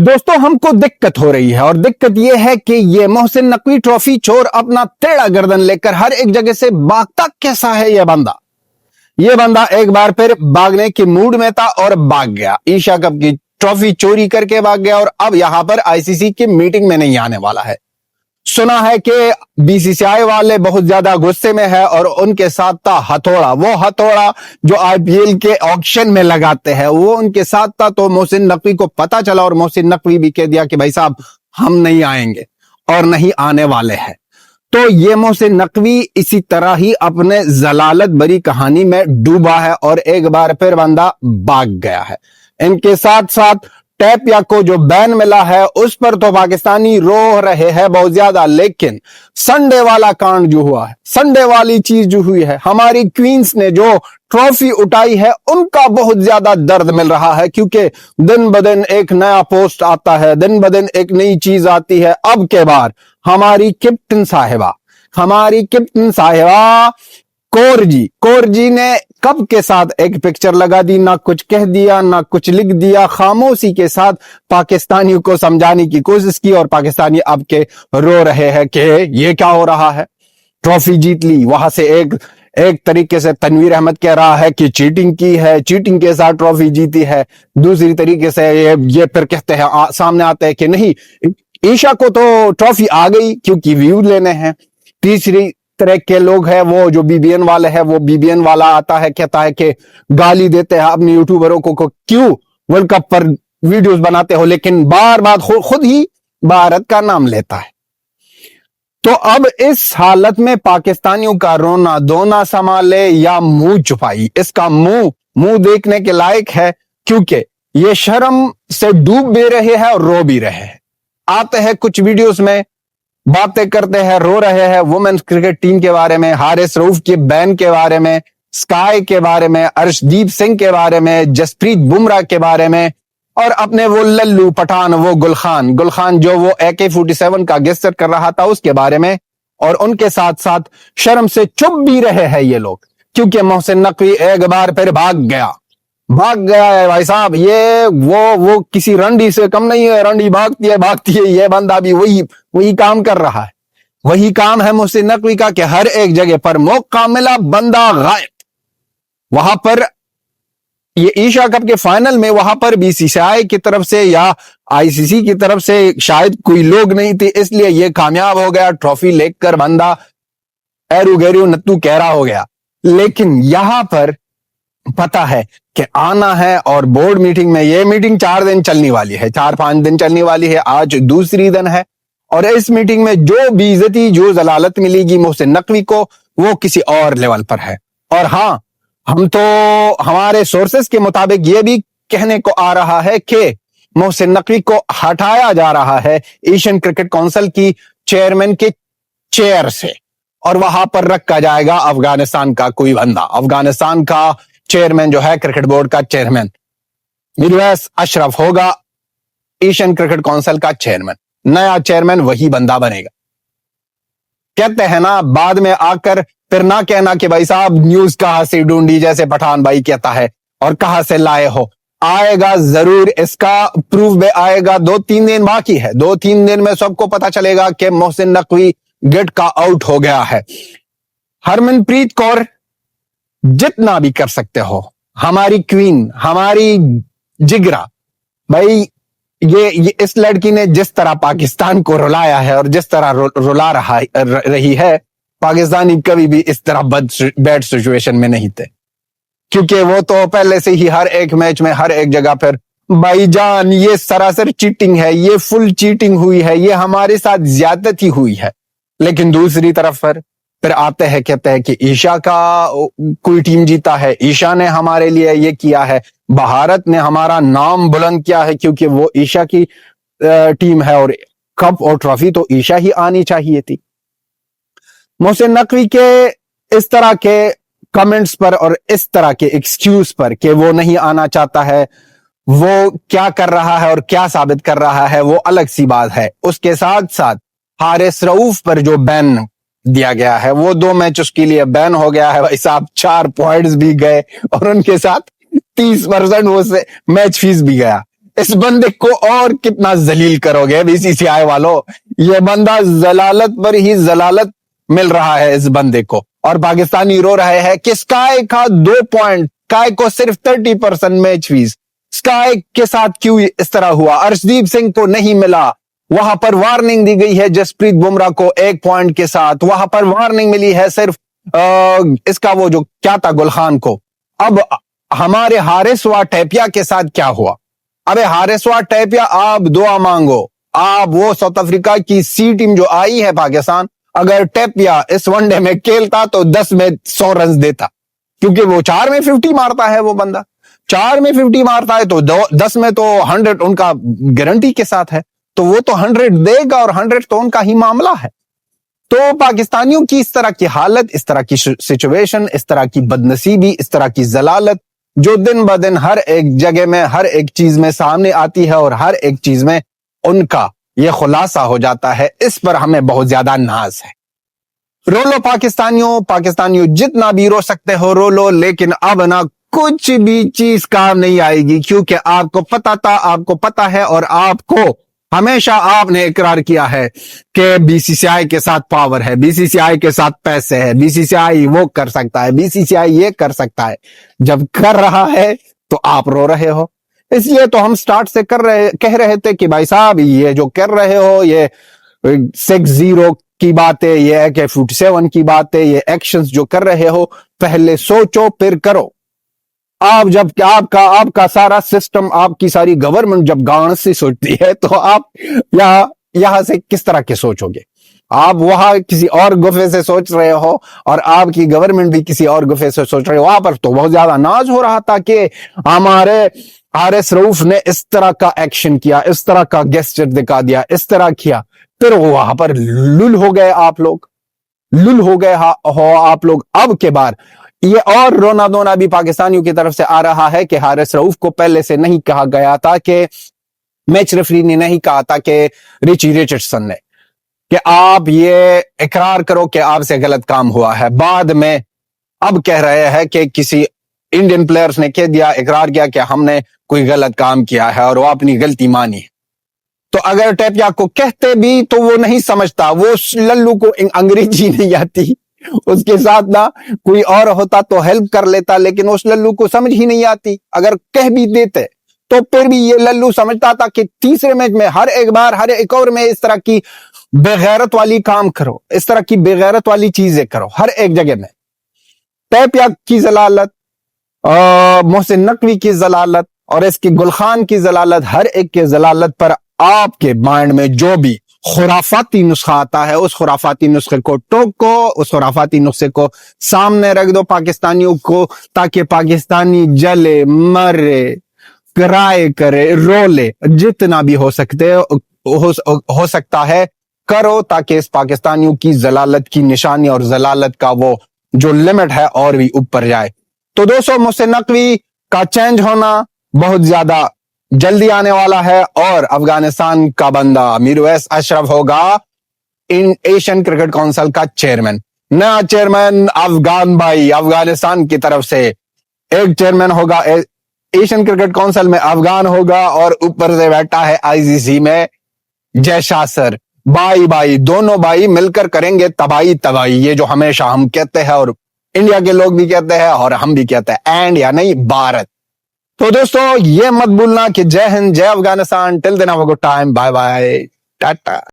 دوستوں ہم کو دقت ہو رہی ہے اور دقت یہ ہے کہ یہ محسن نقوی ٹرافی چور اپنا ٹیڑھا گردن لے کر ہر ایک جگہ سے بھاگتا کیسا ہے یہ بندہ ایک بار پھر بھاگنے کی موڈ میں تھا اور بھاگ گیا، ایشیا کپ کی ٹرافی چوری کر کے بھاگ گیا اور اب یہاں پر آئی سی سی کی میٹنگ میں نہیں آنے والا ہے۔ سنا ہے کہ بی سی سی آئی والے بہت زیادہ غصے میں ہے اور ان کے ساتھ تھا ہتھوڑا، وہ ہتھوڑا جو آئی پی ایل کے آکشن میں لگاتے ہیں وہ ان کے ساتھ تھا۔ تو محسن نقوی کو پتا چلا اور محسن نقوی بھی کہہ دیا کہ بھائی صاحب ہم نہیں آئیں گے اور نہیں آنے والے ہیں۔ تو یہ محسن نقوی اسی طرح ہی اپنے ضلالت بری کہانی میں ڈوبا ہے اور ایک بار پھر بندہ بھاگ گیا ہے۔ ان کے ساتھ ساتھ ٹیپیا کو جو بین ملا ہے اس پر تو پاکستانی رو رہے ہیں بہت زیادہ، لیکن سنڈے والا کانڈ جو ہوا ہے، سنڈے والی چیز جو ہوئی ہے، ہماری کوئینز نے جو ٹرافی اٹھائی ہے ان کا بہت زیادہ درد مل رہا ہے، کیونکہ دن بدن ایک نیا پوسٹ آتا ہے، دن بدن ایک نئی چیز آتی ہے۔ اب کے بار ہماری کیپٹن صاحبہ کور جی نے کپ کے ساتھ ایک پکچر لگا دی، نہ کچھ کہہ دیا نہ کچھ لکھ دیا، خاموشی کے ساتھ پاکستانیوں کو سمجھانے کی کوشش کی اور پاکستانی اب کے رو رہے ہیں کہ یہ کیا ہو رہا ہے، ٹرافی جیت لی۔ وہاں سے ایک طریقے سے تنویر احمد کہہ رہا ہے کہ چیٹنگ کی ہے، چیٹنگ کے ساتھ ٹرافی جیتی ہے، دوسری طریقے سے یہ پھر کہتے ہیں سامنے آتے ہیں کہ نہیں ایشا کو تو ٹرافی آ گئی کیونکہ ویو لینے ہیں۔ تیسری طرح کے لوگ ہیں وہ جو بی بی این والے ہیں، وہ بی بی این والا آتا ہے کہتا ہے کہ گالی دیتے ہیں اپنے یوٹیوبروں کو کیوں ورلڈ کپ پر ویڈیوز بناتے ہو، لیکن بار بار خود ہی بھارت کا نام لیتا ہے۔ تو اب اس حالت میں پاکستانیوں کا رونا دھونا سنبھالے یا منہ چھپائی، اس کا منہ دیکھنے کے لائق ہے، کیونکہ یہ شرم سے ڈوب بھی رہے ہیں اور رو بھی رہے ہیں۔ آتے ہیں کچھ ویڈیوز میں باتیں کرتے ہیں، رو رہے ہیں وومنز کرکٹ ٹیم کے بارے میں، حارث رؤف کے بین کے بارے میں، سکائی کے بارے میں، ارشدیپ سنگھ کے بارے میں، جسپریت بمراہ کے بارے میں، اور اپنے وہ للو پٹھان، وہ گلخان جو وہ AK-47 کا گیسٹ کر رہا تھا اس کے بارے میں، اور ان کے ساتھ ساتھ شرم سے چپ بھی رہے ہیں یہ لوگ، کیونکہ محسن نقوی ایک بار پھر بھاگ گیا ہے بھائی صاحب۔ یہ وہ کسی رنڈی سے کم نہیں ہے، رنڈی بھاگتی ہے، یہ بندہ بھی وہی کام کر رہا ہے، وہی کام ہے محسن نقوی کا کہ ہر ایک جگہ پر موقع ملا بندہ غائب۔ وہاں پر یہ ایشیا کپ کے فائنل میں وہاں پر بی سی سی آئی کی طرف سے یا آئی سی سی کی طرف سے شاید کوئی لوگ نہیں تھے، اس لیے یہ کامیاب ہو گیا، ٹرافی لے کر بندہ ایرو گیرو نتو کہرا ہو گیا۔ لیکن یہاں پر پتا ہے کہ آنا ہے اور بورڈ میٹنگ میں، یہ میٹنگ 4 دن چلنے والی ہے، 4-5 دن چلنے والی ہے، آج دوسری دن ہے، اور اس میٹنگ میں جو بے عزتی جو ضلالت ملے گی محسن نقوی کو وہ کسی اور لیول پر ہے۔ اور ہاں، ہم تو ہمارے سورسز کے مطابق یہ بھی کہنے کو آ رہا ہے کہ محسن نقوی کو ہٹایا جا رہا ہے ایشین کرکٹ کونسل کی چیئرمین کے چیئر سے، اور وہاں پر رکھا جائے گا افغانستان کا کوئی بندہ، افغانستان کا چیئرمین جو ہے کرکٹ بورڈ کا چیئرمین میرویس اشرف ہوگا ایشین کرکٹ کونسل کا چیئرمین، نیا چیئرمین وہی بندہ بنے گا۔ کہتے ہیں نا بعد میں آ کر پھر نہ کہنا کہ بھائی صاحب نیوز کہاں سے ڈھونڈی، جیسے پٹھان بھائی کہتا ہے، اور کہاں سے لائے ہو، آئے گا ضرور، اس کا پروف بھی آئے گا۔ 2-3 دن باقی ہے، 2-3 دن میں سب کو پتا چلے گا کہ محسن نقوی گٹ کا آؤٹ ہو گیا ہے۔ ہرمن پریت کور جتنا بھی کر سکتے ہو، ہماری کوئین، ہماری جگرا، بھائی یہ اس لڑکی نے جس طرح پاکستان کو رلایا ہے اور جس طرح رلا رہی ہے، پاکستانی کبھی بھی اس طرح بیڈ سچویشن میں نہیں تھے، کیونکہ وہ تو پہلے سے ہی ہر ایک میچ میں ہر ایک جگہ پر بھائی جان یہ سراسر چیٹنگ ہے، یہ فل چیٹنگ ہوئی ہے، یہ ہمارے ساتھ زیادتی ہوئی ہے۔ لیکن دوسری طرف پھر آتے ہیں کہتے ہیں کہ ایشا کا کوئی ٹیم جیتا ہے، ایشا نے ہمارے لیے یہ کیا ہے، بھارت نے ہمارا نام بلند کیا ہے کیونکہ وہ ایشا کی ٹیم ہے، اور کپ اور ٹرافی تو ایشا ہی آنی چاہیے تھی۔ محسن نقوی کے اس طرح کے کمنٹس پر اور اس طرح کے ایکسکیوز پر کہ وہ نہیں آنا چاہتا ہے، وہ کیا کر رہا ہے اور کیا ثابت کر رہا ہے وہ الگ سی بات ہے۔ اس کے ساتھ ساتھ حارث رؤف پر جو بین دیا گیا ہے، وہ 2 میچز کے لیے بین ہو گیا ہے، بھائی صاحب 4 پوائنٹس بھی گئے اور ان کے ساتھ 30% وہ سے میچ فیس بھی گیا۔ اس بندے کو اور کتنا ذلیل کرو گے BCCI والوں؟ یہ بندہ ضلالت پر ہی ضلالت مل رہا ہے اس بندے کو، اور پاکستانی رو رہے ہیں کہ اسکائی کا 2 پوائنٹ، اسکائی کو صرف 30% میچ فیس، اسکائی کے ساتھ کیوں اس طرح ہوا؟ ارشدیپ سنگھ کو نہیں ملا، وہاں پر وارننگ دی گئی ہے جسپریت بمراہ کو 1 پوائنٹ کے ساتھ، وہاں پر وارننگ ملی ہے صرف اس کا وہ جو کیا تھا گلخان کو۔ اب ہمارے ہارسوا ٹیپیا کے ساتھ کیا ہوا؟ ابے ہارسوا ٹیپیا آپ دعا مانگو، آپ وہ ساؤتھ افریقہ کی سی ٹیم جو آئی ہے پاکستان، اگر ٹیپیا اس ون ڈے میں کھیلتا تو 10 میں 100 رنز دیتا، کیونکہ وہ 4 میں 50 مارتا ہے، وہ بندہ 4 میں 50 مارتا ہے تو 10 میں تو 100 ان کا گارنٹی کے ساتھ ہے، تو وہ تو 100 دے گا، اور 100 تو ان کا ہی معاملہ ہے۔ تو پاکستانیوں کی اس طرح کی حالت، اس طرح کی سچویشن، اس طرح کی بدنصیبی، اس طرح کی ضلالت جو دن بدن ہر ایک جگہ میں، ہر ایک چیز میں سامنے آتی ہے، اور ہر ایک چیز میں ان کا یہ خلاصہ ہو جاتا ہے، اس پر ہمیں بہت زیادہ ناز ہے۔ رو لو پاکستانیوں جتنا بھی رو سکتے ہو رو لو، لیکن اب نہ کچھ بھی چیز کام نہیں آئے گی، کیونکہ آپ کو پتا تھا، آپ کو پتا ہے، اور آپ کو ہمیشہ آپ نے اقرار کیا ہے کہ BCCI کے ساتھ پاور ہے، BCCI کے ساتھ پیسے ہے، BCCI وہ کر سکتا ہے، BCCI یہ کر سکتا ہے۔ جب کر رہا ہے تو آپ رو رہے ہو۔ اس لیے تو ہم سٹارٹ سے کہہ رہے تھے کہ بھائی صاحب یہ جو کر رہے ہو، یہ 6-0 کی باتیں، یہ AK-47 کی باتیں، یہ ایکشنز جو کر رہے ہو، پہلے سوچو پھر کرو۔ آپ جب آپ کا سارا سسٹم، آپ کی ساری گورنمنٹ جب گاؤں سے سوچتی ہے، تو آپ یہاں سے کس طرح کے سوچو گے؟ آپ وہاں کسی اور گفے سے سوچ رہے ہو، اور آپ کی گورنمنٹ بھی کسی اور گفے سے سوچ رہے ہو۔ وہاں پر تو بہت زیادہ ناز ہو رہا تھا کہ ہمارے حارث رؤف نے اس طرح کا ایکشن کیا، اس طرح کا گیسچر دکھا دیا، اس طرح کیا، پھر وہاں پر لل ہو گئے آپ لوگ، لل ہو گئے ہو آپ لوگ۔ اب کے بار یہ اور رونا دھونا بھی پاکستانیوں کی طرف سے آ رہا ہے کہ حارث رؤف کو پہلے سے نہیں کہا گیا تھا، کہ میچ ریفری نے نہیں کہا تھا، کہ ریچی ریچرڈسن نے، کہ آپ یہ اقرار کرو کہ آپ سے غلط کام ہوا ہے۔ بعد میں اب کہہ رہے ہیں کہ کسی انڈین پلیئرز نے کہہ دیا، اقرار کیا کہ ہم نے کوئی غلط کام کیا ہے، اور وہ اپنی غلطی مانی۔ تو اگر ٹیپیا کو کہتے بھی تو وہ نہیں سمجھتا، وہ للو کو انگریزی نہیں آتی، اس کے ساتھ نہ کوئی اور ہوتا تو ہیلپ کر لیتا، لیکن اس للو کو سمجھ ہی نہیں آتی۔ اگر کہہ بھی دیتے تو پھر بھی یہ للو سمجھتا تھا کہ تیسرے میچ میں ہر ایک بار، ہر ایک اور میں اس طرح کی بغیرت والی کام کرو، اس طرح کی بغیرت والی چیزیں کرو ہر ایک جگہ میں۔ ٹیپیا کی ضلالت، محسن نقوی کی ضلالت، اور اس کی گلخان کی ضلالت، ہر ایک کے ضلالت پر آپ کے مائنڈ میں جو بھی خرافاتی نسخہ آتا ہے، اس خرافاتی نسخے کو ٹوکو، اس خرافاتی نسخے کو سامنے رکھ دو پاکستانیوں کو، تاکہ پاکستانی جلے، مرے، کرائے کرے، رولے، جتنا بھی ہو سکتا ہے کرو، تاکہ اس پاکستانیوں کی ضلالت کی نشانی اور ضلالت کا وہ جو لمٹ ہے اور بھی اوپر جائے۔ تو دوستو، محسن نقوی کا چینج ہونا بہت زیادہ جلدی آنے والا ہے، اور افغانستان کا بندہ میرویس اشرف ہوگا ایشین کرکٹ کونسل کا چیئرمین، نیا چیئرمین افغان بھائی، افغانستان کی طرف سے ایک چیئرمین ہوگا ایشین کرکٹ کونسل میں، افغان ہوگا، اور اوپر سے بیٹھا ہے ICC میں جے شاہ سر، بھائی دونوں بھائی مل کر کریں گے تباہی، یہ جو ہمیشہ ہم کہتے ہیں، اور انڈیا کے لوگ بھی کہتے ہیں، اور ہم بھی کہتے ہیں، اینڈ یا نہیں بھارت۔ تو دوستو یہ مت بھولنا کہ Jai Hind, Jai Afghanistan, till then have a good time, bye bye, Tata.